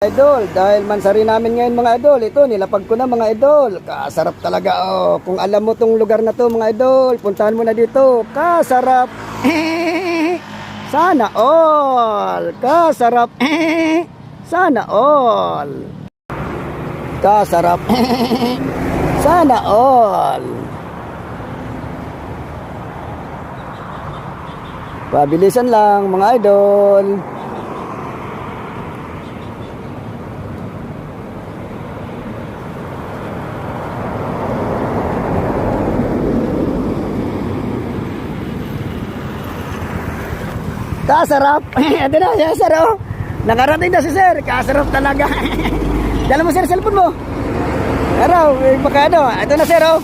Idol, dahil mansari namin ngayon mga idol, ito nilapag ko na mga idol. Kasarap talaga oh. Kung alam mo tong lugar na to mga idol, puntahan mo na dito. Kasarap. Sana all. Kasarap. Sana all. Kasarap. Sana all. Pabilisan lang mga idol. Kasarap. Ito na, yes sir oh. Nakarating na si sir. Kasarap talaga. Dala mo sir cellphone mo. Araw, baka ano. Ito na sir oh.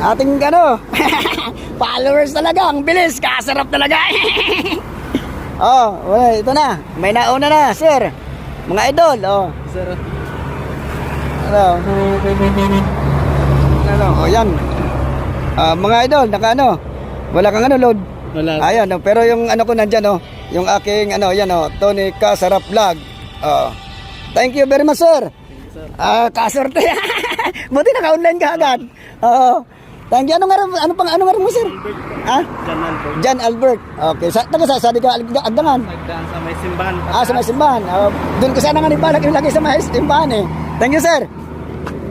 Ating ano. Followers talaga. Ang bilis. Kasarap talaga. Oh, wala, ito na. May nauna na sir. Mga idol oh. Sir. Ano? Ano? Oh yan. Mga idol, naka ano. Wala kang ano load. Wala. Ayan, oh, pero yung ano ko nandyan, oh, yung aking, ano, yan, oh, Tony Kasarap Vlog. Oh. Thank you very much, sir. Kasorte. Buti naka-online ka agad. Oo. Thank you. Ano nga mo, sir? Ha? John Albert. John Albert. Okay. Sa di ka agdangan. Nagdaan sa may simbahan. Sa may simbahan. Doon ko sana nga nibalak yung lagi sa may simbahan, eh. Thank you, sir.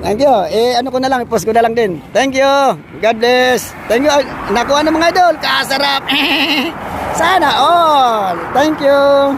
Thank you. Ano ko na lang, i-post ko na lang din. Thank you. God bless. Thank you. Nakuha ng mga idol. Kasarap. Sana all. Thank you.